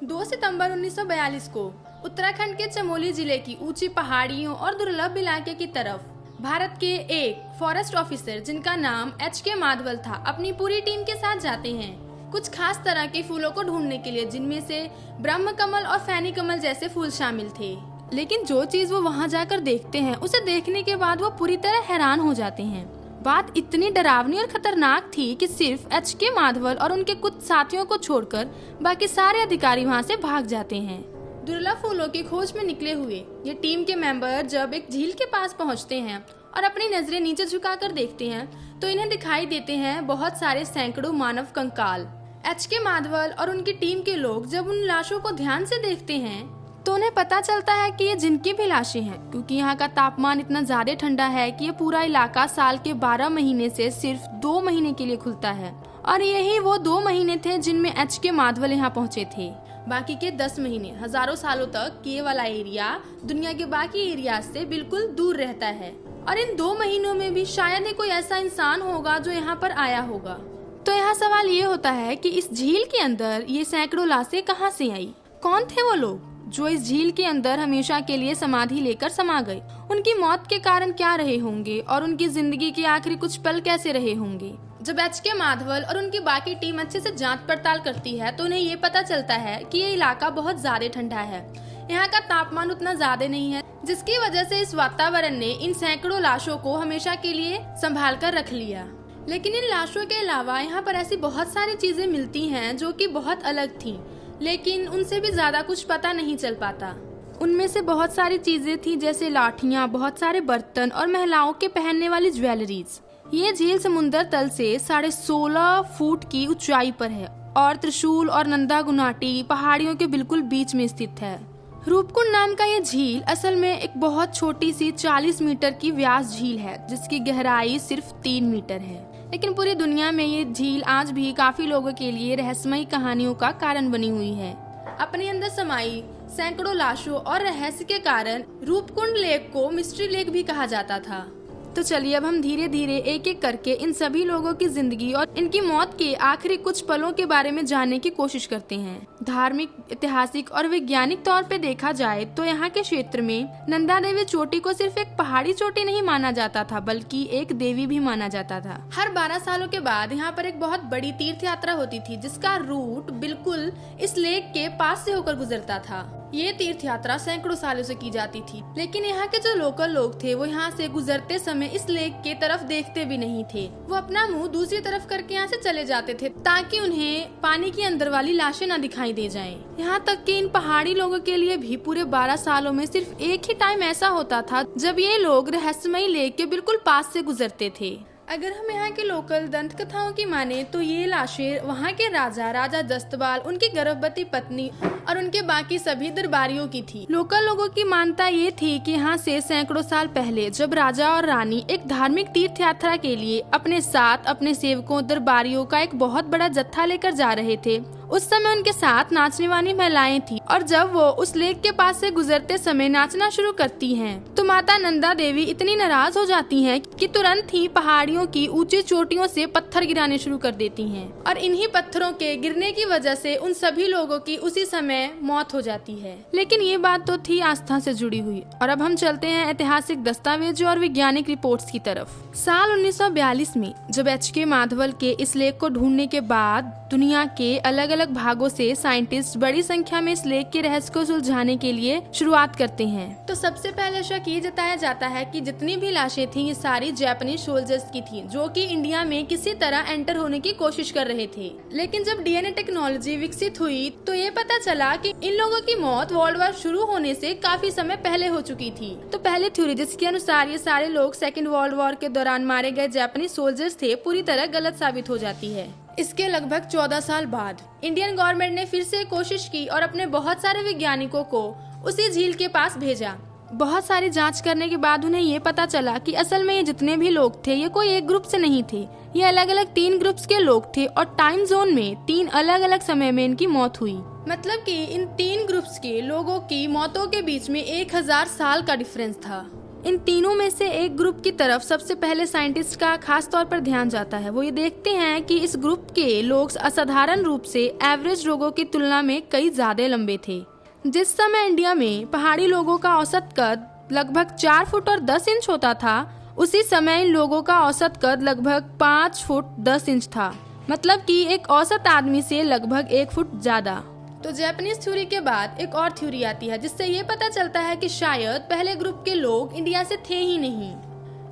2 सितंबर 1942 को उत्तराखंड के चमोली जिले की ऊंची पहाड़ियों और दुर्लभ इलाके की तरफ भारत के एक फॉरेस्ट ऑफिसर जिनका नाम H.K. माधवल था अपनी पूरी टीम के साथ जाते हैं कुछ खास तरह के फूलों को ढूंढने के लिए, जिनमें से ब्रह्म कमल और फैनी कमल जैसे फूल शामिल थे। लेकिन जो चीज वो वहाँ जाकर देखते हैं उसे देखने के बाद वो पूरी तरह हैरान हो जाते हैं। बात इतनी डरावनी और खतरनाक थी कि सिर्फ H.K. माधवल और उनके कुछ साथियों को छोड़कर बाकी सारे अधिकारी वहाँ से भाग जाते हैं। दुर्लभ फूलों की खोज में निकले हुए ये टीम के मेंबर जब एक झील के पास पहुँचते हैं और अपनी नजरें नीचे झुकाकर देखते हैं तो इन्हें दिखाई देते हैं बहुत सारे सैकड़ों मानव कंकाल। H.K. माधवल और उनकी टीम के लोग जब उन लाशों को ध्यान से देखते हैं तो उन्हें पता चलता है कि ये जिनकी भी लाशें हैं, क्योंकि यहाँ का तापमान इतना ज्यादा ठंडा है कि ये पूरा इलाका साल के 12 महीने से सिर्फ 2 महीने के लिए खुलता है। और यही वो 2 महीने थे जिनमें H.K. माधवल यहाँ पहुँचे थे। बाकी के 10 महीने हजारों सालों तक ये वाला एरिया दुनिया के बाकी एरिया से बिल्कुल दूर रहता है। और इन 2 महीनों में भी शायद ही कोई ऐसा इंसान होगा जो यहाँ पर आया होगा। तो यहाँ सवाल ये होता है कि इस झील के अंदर ये सैकड़ों लाशें कहाँ से आई? कौन थे वो लोग जो इस झील के अंदर हमेशा के लिए समाधि लेकर समा गए? उनकी मौत के कारण क्या रहे होंगे और उनकी जिंदगी के आखिरी कुछ पल कैसे रहे होंगे? जब H.K. माधवल और उनकी बाकी टीम अच्छे से जांच पड़ताल करती है तो उन्हें ये पता चलता है कि ये इलाका बहुत ज्यादा ठंडा है। यहाँ का तापमान उतना ज्यादा नहीं है, जिसकी वजह से इस वातावरण ने इन सैकड़ों लाशों को हमेशा के लिए संभाल कर रख लिया। लेकिन इन लाशों के अलावा यहाँ पर ऐसी बहुत सारी चीजें मिलती हैं जो कि बहुत अलग थी, लेकिन उनसे भी ज्यादा कुछ पता नहीं चल पाता। उनमें से बहुत सारी चीजें थी जैसे लाठियाँ, बहुत सारे बर्तन और महिलाओं के पहनने वाली ज्वेलरीज। ये झील समुद्र तल से 16.5 फुट की ऊंचाई पर है और त्रिशूल और नंदा गुनाटी पहाड़ियों के बिल्कुल बीच में स्थित है। रूपकुंड नाम का ये झील असल में एक बहुत छोटी सी 40 मीटर की व्यास झील है जिसकी गहराई सिर्फ 3 मीटर है। लेकिन पूरी दुनिया में ये झील आज भी काफी लोगों के लिए रहस्यमयी कहानियों का कारण बनी हुई है। अपने अंदर समाई सैकड़ों लाशों और रहस्य के कारण रूपकुंड लेक को मिस्ट्री लेक भी कहा जाता था। तो चलिए अब हम धीरे धीरे एक एक करके इन सभी लोगों की जिंदगी और इनकी मौत के आखिरी कुछ पलों के बारे में जानने की कोशिश करते हैं। धार्मिक, ऐतिहासिक और वैज्ञानिक तौर पे देखा जाए तो यहाँ के क्षेत्र में नंदा देवी चोटी को सिर्फ एक पहाड़ी चोटी नहीं माना जाता था बल्कि एक देवी भी माना जाता था। हर 12 सालों के बाद यहाँ पर एक बहुत बड़ी तीर्थ यात्रा होती थी जिसका रूट बिल्कुल इस लेक के पास से होकर गुजरता था। ये तीर्थ यात्रा सैकड़ों सालों से की जाती थी, लेकिन यहाँ के जो लोकल लोग थे वो यहाँ से गुजरते समय इस लेक के तरफ देखते भी नहीं थे। वो अपना मुंह दूसरी तरफ करके यहाँ से चले जाते थे ताकि उन्हें पानी के अंदर वाली लाशें न दिखाई दे जाएं। यहाँ तक कि इन पहाड़ी लोगों के लिए भी पूरे 12 सालों में सिर्फ एक ही टाइम ऐसा होता था जब ये लोग रहस्यमयी लेक के बिल्कुल पास से गुजरते थे। अगर हम यहाँ के लोकल दंत कथाओं की माने तो ये लाशें वहाँ के राजा जस्तवाल, उनकी गर्भवती पत्नी और उनके बाकी सभी दरबारियों की थी। लोकल लोगों की मान्यता ये थी कि यहाँ से सैकड़ों साल पहले जब राजा और रानी एक धार्मिक तीर्थ यात्रा के लिए अपने साथ अपने सेवकों दरबारियों का एक बहुत बड़ा जत्था लेकर जा रहे थे, उस समय उनके साथ नाचने वाली महिलाएं थी और जब वो उस लेक के पास से गुजरते समय नाचना शुरू करती हैं, तो माता नंदा देवी इतनी नाराज हो जाती हैं कि तुरंत ही पहाड़ियों की ऊंची चोटियों से पत्थर गिराने शुरू कर देती हैं और इन्हीं पत्थरों के गिरने की वजह से उन सभी लोगों की उसी समय मौत हो जाती है। लेकिन ये बात तो थी आस्था से जुड़ी हुई और अब हम चलते हैं ऐतिहासिक दस्तावेजों और वैज्ञानिक रिपोर्ट्स की तरफ। साल 1942 में जब H.K. माधवल के इस लेक को ढूंढने के बाद दुनिया के अलग अलग भागों से साइंटिस्ट बड़ी संख्या में इस लेक के रहस्य को सुलझाने के लिए शुरुआत करते हैं, तो सबसे पहले शक ये जताया जाता है कि जितनी भी लाशें थी ये सारी जापानी सोल्जर्स की थी जो कि इंडिया में किसी तरह एंटर होने की कोशिश कर रहे थे। लेकिन जब डीएनए टेक्नोलॉजी विकसित हुई तो ये पता चला कि इन लोगों की मौत वर्ल्ड वॉर शुरू होने से काफी समय पहले हो चुकी थी। तो पहले थ्योरी जिसके अनुसार ये सारे लोग सेकेंड वर्ल्ड वॉर के दौरान मारे गए जापानी सोल्जर्स थे पूरी तरह गलत साबित हो जाती है। इसके लगभग 14 साल बाद इंडियन गवर्नमेंट ने फिर से कोशिश की और अपने बहुत सारे वैज्ञानिकों को उसी झील के पास भेजा। बहुत सारी जांच करने के बाद उन्हें ये पता चला कि असल में ये जितने भी लोग थे ये कोई एक ग्रुप से नहीं थे, ये अलग अलग 3 ग्रुप्स के लोग थे और टाइम जोन में 3 अलग अलग समय में इनकी मौत हुई। मतलब कि इन 3 ग्रुप्स के लोगों की मौतों के बीच में 1000 साल का डिफरेंस था। इन तीनों में से एक ग्रुप की तरफ सबसे पहले साइंटिस्ट का खास तौर पर ध्यान जाता है। वो ये देखते हैं कि इस ग्रुप के लोग असाधारण रूप से एवरेज लोगों की तुलना में कई ज्यादा लंबे थे। जिस समय इंडिया में पहाड़ी लोगों का औसत कद लगभग 4 फुट और 10 इंच होता था, उसी समय इन लोगों का औसत कद लगभग 5 फुट 10 इंच था, मतलब कि एक औसत आदमी से लगभग 1 फुट ज्यादा। तो जापानीज थ्योरी के बाद एक और थ्योरी आती है जिससे ये पता चलता है कि शायद पहले ग्रुप के लोग इंडिया से थे ही नहीं।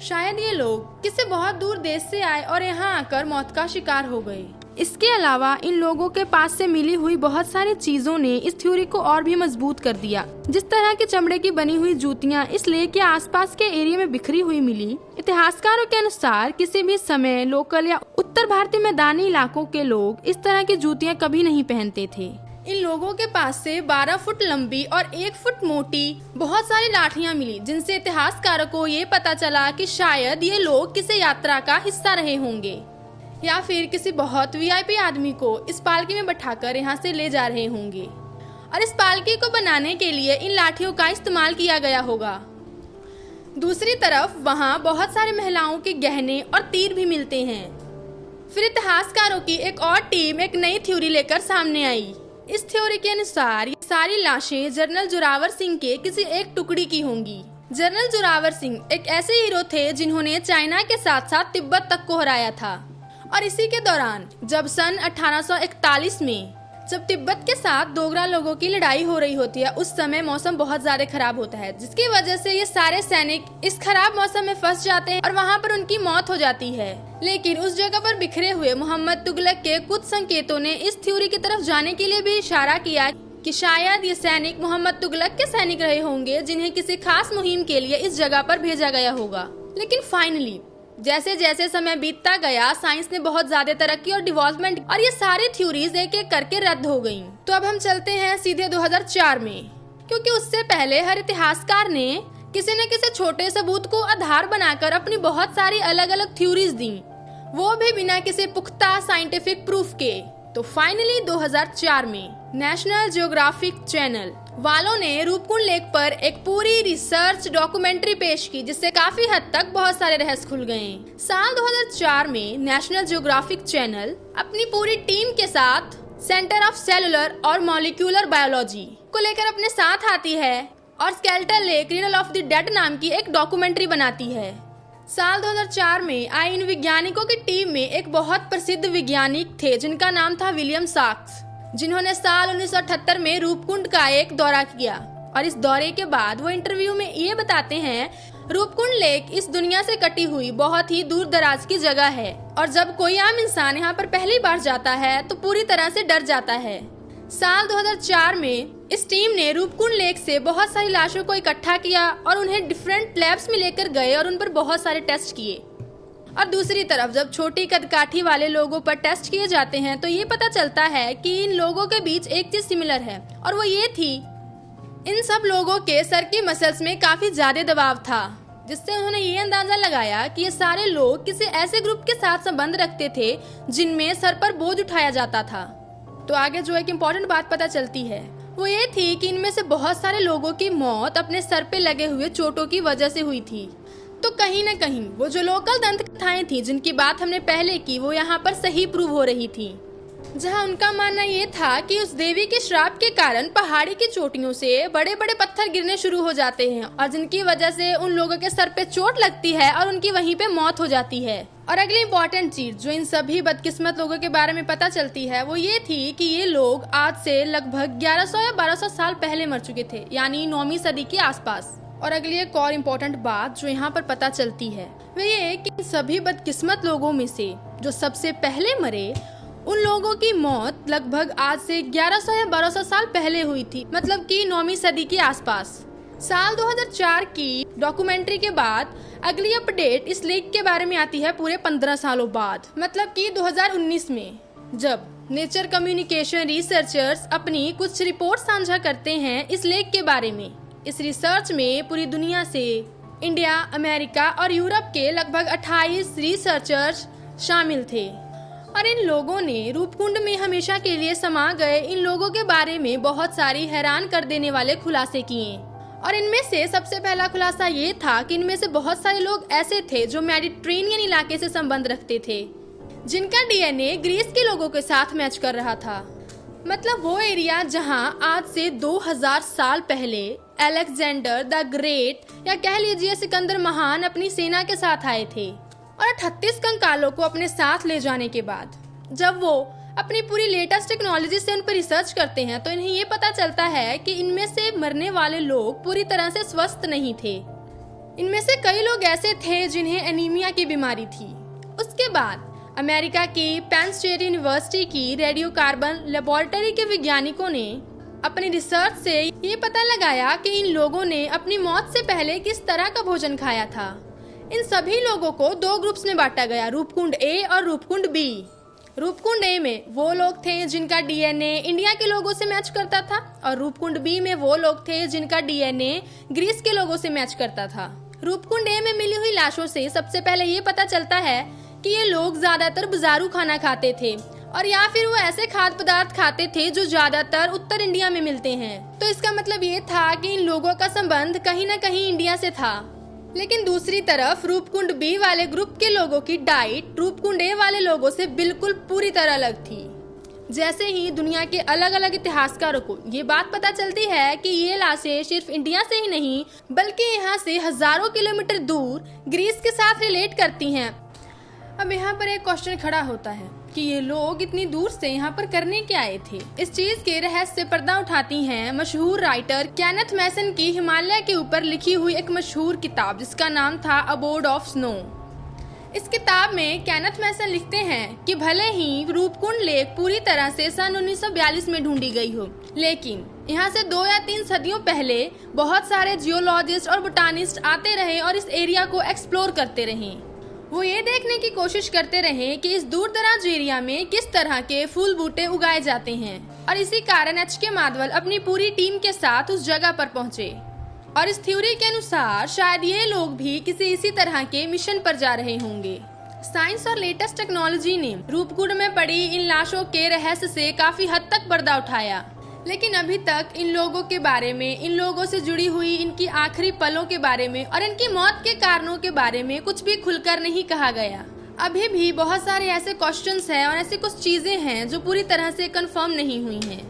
शायद ये लोग किसी बहुत दूर देश से आए और यहाँ आकर मौत का शिकार हो गए। इसके अलावा इन लोगों के पास से मिली हुई बहुत सारी चीजों ने इस थ्योरी को और भी मजबूत कर दिया। जिस तरह के चमड़े की बनी हुई जूतियां इस लेक के आसपास के एरिया में बिखरी हुई मिली, इतिहासकारों के अनुसार किसी भी समय लोकल या उत्तर भारतीय मैदानी इलाकों के लोग इस तरह की जूतियां कभी नहीं पहनते थे। इन लोगों के पास से 12 फुट लंबी और 1 फुट मोटी बहुत सारी लाठियां मिली, जिनसे इतिहासकारों को ये पता चला कि शायद ये लोग किसी यात्रा का हिस्सा रहे होंगे या फिर किसी बहुत वीआईपी आदमी को इस पालकी में बैठाकर यहाँ से ले जा रहे होंगे और इस पालकी को बनाने के लिए इन लाठियों का इस्तेमाल किया गया होगा। दूसरी तरफ वहाँ बहुत सारे महिलाओं के गहने और तीर भी मिलते हैं। फिर इतिहासकारों की एक और टीम एक नई थ्योरी लेकर सामने आई। इस थ्योरी के अनुसार ये सारी लाशें जनरल जोरावर सिंह के किसी एक टुकड़ी की होंगी। जनरल जोरावर सिंह एक ऐसे हीरो थे जिन्होंने चाइना के साथ साथ तिब्बत तक को हराया था। और इसी के दौरान जब सन 1841 में जब तिब्बत के साथ डोगरा लोगों की लड़ाई हो रही होती है, उस समय मौसम बहुत ज्यादा खराब होता है, जिसकी वजह से ये सारे सैनिक इस खराब मौसम में फंस जाते हैं और वहाँ पर उनकी मौत हो जाती है। लेकिन उस जगह पर बिखरे हुए मोहम्मद तुगलक के कुछ संकेतों ने इस थ्योरी की तरफ जाने के लिए भी इशारा किया कि शायद ये सैनिक मोहम्मद तुगलक के सैनिक रहे होंगे, जिन्हें किसी खास मुहिम के लिए इस जगह पर भेजा गया होगा। लेकिन फाइनली जैसे जैसे समय बीतता गया, साइंस ने बहुत ज्यादा तरक्की और डेवलपमेंट और ये सारी थ्योरीज एक एक करके रद्द हो गयी। तो अब हम चलते हैं सीधे 2004 में, क्योंकि उससे पहले हर इतिहासकार ने किसी न किसी छोटे सबूत को आधार बनाकर अपनी बहुत सारी अलग अलग थ्योरीज दी, वो भी बिना किसी पुख्ता साइंटिफिक प्रूफ के। तो फाइनली 2004 में नेशनल ज्योग्राफिक चैनल वालों ने रूपकुंड लेक पर एक पूरी रिसर्च डॉक्यूमेंट्री पेश की, जिससे काफी हद तक बहुत सारे रहस्य खुल गए। साल 2004 में नेशनल ज्योग्राफिक चैनल अपनी पूरी टीम के साथ सेंटर ऑफ सेलुलर और मॉलिक्यूलर बायोलॉजी को लेकर अपने साथ आती है और skeletal lake riddle of the dead नाम की एक डॉक्यूमेंट्री बनाती है। साल 2004 में आई इन वैज्ञानिकों की टीम में एक बहुत प्रसिद्ध वैज्ञानिक थे जिनका नाम था विलियम साक्स, जिन्होंने साल 1978 में रूपकुंड का एक दौरा किया। और इस दौरे के बाद वो इंटरव्यू में ये बताते हैं, रूपकुंड लेक इस दुनिया से कटी हुई बहुत ही दूर दराज की जगह है और जब कोई आम इंसान यहाँ पर पहली बार जाता है तो पूरी तरह से डर जाता है। साल 2004 में इस टीम ने रूपकुंड लेक से बहुत सारी लाशों को इकट्ठा किया और उन्हें डिफरेंट लैब्स में लेकर गए और उन पर बहुत सारे टेस्ट किए। और दूसरी तरफ जब छोटी कदकाठी वाले लोगों पर टेस्ट किए जाते हैं तो ये पता चलता है कि इन लोगों के बीच एक चीज सिमिलर है, और वो ये थी, इन सब लोगों के सर की मसल्स में काफी ज्यादा दबाव था, जिससे उन्होंने ये अंदाजा लगाया कि ये सारे लोग किसी ऐसे ग्रुप के साथ संबंध रखते थे जिनमें सर पर बोझ उठाया जाता था। तो आगे जो एक इम्पोर्टेंट बात पता चलती है वो ये थी कि इनमें से बहुत सारे लोगों की मौत अपने सर पे लगे हुए चोटों की वजह से हुई थी। तो कहीं न कहीं वो जो लोकल दंत कथाएं थी जिनकी बात हमने पहले की, वो यहाँ पर सही प्रूव हो रही थी, जहाँ उनका मानना ये था कि उस देवी के श्राप के कारण पहाड़ी की चोटियों से बड़े बड़े पत्थर गिरने शुरू हो जाते हैं और जिनकी वजह से उन लोगों के सर पे चोट लगती है और उनकी वहीं पे मौत हो जाती है। और अगली इम्पोर्टेंट चीज जो इन सभी बदकिस्मत लोगों के बारे में पता चलती है वो ये थी कि ये लोग आज से लगभग 1100 या 1200 साल पहले मर चुके थे, यानी 9वीं सदी के आसपास। और अगली एक और इम्पोर्टेंट बात जो यहाँ पर पता चलती है वो ये कि इन सभी बदकिस्मत लोगों में से जो सबसे पहले मरे, उन लोगों की मौत लगभग आज से 1100 या 1200 साल पहले हुई थी, मतलब कि 9वीं सदी के आसपास। साल 2004 की डॉक्यूमेंट्री के बाद अगली अपडेट इस लेक के बारे में आती है पूरे 15 सालों बाद, मतलब कि 2019 में, जब नेचर कम्युनिकेशन रिसर्चर्स अपनी कुछ रिपोर्ट साझा करते हैं इस लेक के बारे में। इस रिसर्च में पूरी दुनिया से इंडिया, अमेरिका और यूरोप के लगभग 28 रिसर्चर्स शामिल थे और इन लोगों ने रूपकुंड में हमेशा के लिए समा गए इन लोगों के बारे में बहुत सारी हैरान कर देने वाले खुलासे किए। और इनमें से सबसे पहला खुलासा ये था कि इनमें से बहुत सारे लोग ऐसे थे जो मेडिटेरेनियन इलाके से संबंध रखते थे, जिनका डीएनए ग्रीस के लोगों के साथ मैच कर रहा था। मतलब वो एरिया जहां आज से 2000 साल पहले अलेक्जेंडर द ग्रेट या कह लीजिए सिकंदर महान अपनी सेना के साथ आए थे। और 38 कंकालों को अपने साथ ले जाने के बाद जब वो अपनी पूरी लेटेस्ट टेक्नोलॉजी से उन पर रिसर्च करते हैं तो इन्हें ये पता चलता है कि इनमें से मरने वाले लोग पूरी तरह से स्वस्थ नहीं थे। इनमें से कई लोग ऐसे थे जिन्हें एनीमिया की बीमारी थी। उसके बाद अमेरिका की पेन स्टेट यूनिवर्सिटी की रेडियो कार्बन लेबोरेटरी के वैज्ञानिकों ने अपनी रिसर्च से ये पता लगाया कि इन लोगों ने अपनी मौत से पहले किस तरह का भोजन खाया था। इन सभी लोगों को 2 ग्रुप्स में बांटा गया, रूपकुंड ए और रूपकुंड बी। रूपकुंड ए में वो लोग थे जिनका डीएनए इंडिया के लोगों से मैच करता था और रूपकुंड बी में वो लोग थे जिनका डीएनए ग्रीस के लोगों से मैच करता था। रूपकुंड ए में मिली हुई लाशों से सबसे पहले ये पता चलता है कि ये लोग ज्यादातर बाजारू खाना खाते थे और या फिर वो ऐसे खाद्य पदार्थ खाते थे जो ज्यादातर उत्तर इंडिया में मिलते हैं। तो इसका मतलब ये था कि इन लोगों का संबंध कहीं न कहीं इंडिया से था। लेकिन दूसरी तरफ रूपकुंड बी वाले ग्रुप के लोगों की डाइट रूपकुंड ए वाले लोगों से बिल्कुल पूरी तरह अलग थी। जैसे ही दुनिया के अलग अलग इतिहासकारों को ये बात पता चलती है कि ये लाशें सिर्फ इंडिया से ही नहीं बल्कि यहाँ से हजारों किलोमीटर दूर ग्रीस के साथ रिलेट करती हैं। अब यहाँ पर एक क्वेश्चन खड़ा होता है कि ये लोग इतनी दूर से यहाँ पर करने क्या आए थे। इस चीज के रहस्य से पर्दा उठाती हैं मशहूर राइटर केनेथ मैसन की हिमालय के ऊपर लिखी हुई एक मशहूर किताब जिसका नाम था अबोर्ड ऑफ स्नो। इस किताब में केनेथ मैसन लिखते हैं कि भले ही रूपकुंड लेक पूरी तरह से सन 1942 में ढूंढी गई हो, लेकिन यहाँ से 2 या 3 सदियों पहले बहुत सारे जियोलॉजिस्ट और बोटानिस्ट आते रहे और इस एरिया को एक्सप्लोर करते रहे। वो ये देखने की कोशिश करते रहे कि इस दूर दराज एरिया में किस तरह के फूल बूटे उगाए जाते हैं और इसी कारण एचके माधवल अपनी पूरी टीम के साथ उस जगह पर पहुंचे। और इस थ्योरी के अनुसार शायद ये लोग भी किसी इसी तरह के मिशन पर जा रहे होंगे। साइंस और लेटेस्ट टेक्नोलॉजी ने रूपकुंड में पड़ी इन लाशों के रहस्य से काफी हद तक पर्दा उठाया, लेकिन अभी तक इन लोगों के बारे में, इन लोगों से जुड़ी हुई इनकी आखिरी पलों के बारे में और इनकी मौत के कारणों के बारे में कुछ भी खुलकर नहीं कहा गया। अभी भी बहुत सारे ऐसे क्वेश्चंस हैं और ऐसी कुछ चीजें हैं जो पूरी तरह से कंफर्म नहीं हुई हैं।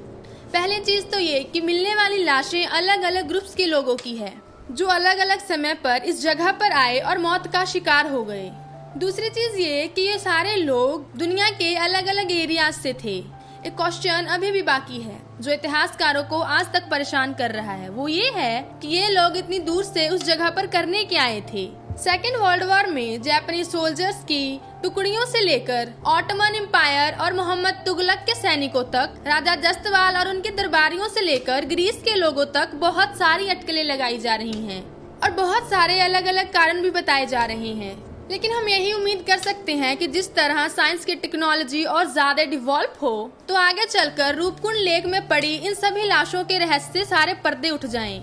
पहली चीज तो ये कि मिलने वाली लाशें अलग अलग ग्रुप्स के लोगों की है जो अलग अलग समय पर इस जगह पर आए और मौत का शिकार हो गए। दूसरी चीज ये कि ये सारे लोग दुनिया के अलग अलग एरियाज से थे। एक क्वेश्चन अभी भी बाकी है जो इतिहासकारों को आज तक परेशान कर रहा है, वो ये है कि ये लोग इतनी दूर से उस जगह पर करने क्या आए थे। सेकेंड वर्ल्ड वॉर में जापानी सोल्जर्स की टुकड़ियों से लेकर ऑटोमन एम्पायर और मोहम्मद तुगलक के सैनिकों तक, राजा जस्तवाल और उनके दरबारियों से लेकर ग्रीस के लोगों तक बहुत सारी अटकलें लगाई जा रही हैं और बहुत सारे अलग अलग कारण भी बताए जा रहे हैं। लेकिन हम यही उम्मीद कर सकते हैं कि जिस तरह साइंस की टेक्नोलॉजी और ज्यादा डिवॉल्व हो तो आगे चलकर रूपकुंड लेक में पड़ी इन सभी लाशों के रहस्य से सारे पर्दे उठ जाएं।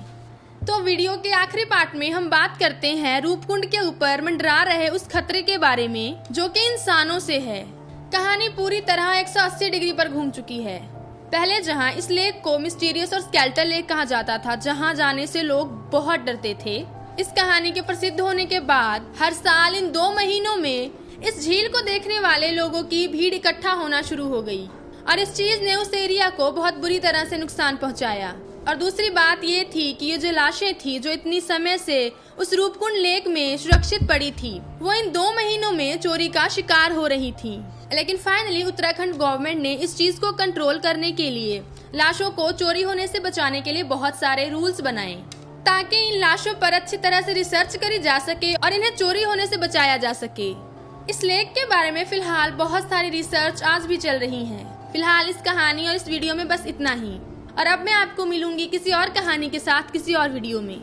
तो वीडियो के आखिरी पार्ट में हम बात करते हैं रूपकुंड के ऊपर मंडरा रहे उस खतरे के बारे में जो कि इंसानों से है। कहानी पूरी तरह 180 डिग्री पर घूम चुकी है। पहले जहां इस लेक को मिस्टीरियस और स्केलेटल लेक कहा जाता था, जहां जाने से लोग बहुत डरते थे, इस कहानी के प्रसिद्ध होने के बाद हर साल इन 2 महीनों में इस झील को देखने वाले लोगों की भीड़ इकट्ठा होना शुरू हो गई और इस चीज ने उस एरिया को बहुत बुरी तरह से नुकसान पहुंचाया। और दूसरी बात ये थी कि ये जो लाशें थी जो इतनी समय से उस रूपकुंड लेक में सुरक्षित पड़ी थी, वो इन 2 महीनों में चोरी का शिकार हो रही थी। लेकिन फाइनली उत्तराखंड गवर्नमेंट ने इस चीज को कंट्रोल करने के लिए लाशों को चोरी होने से बचाने के लिए बहुत सारे रूल्स बनाए ताकि इन लाशों पर अच्छी तरह से रिसर्च करी जा सके और इन्हें चोरी होने से बचाया जा सके। इस लेक के बारे में फिलहाल बहुत सारी रिसर्च आज भी चल रही है। फिलहाल इस कहानी और इस वीडियो में बस इतना ही, और अब मैं आपको मिलूंगी किसी और कहानी के साथ किसी और वीडियो में।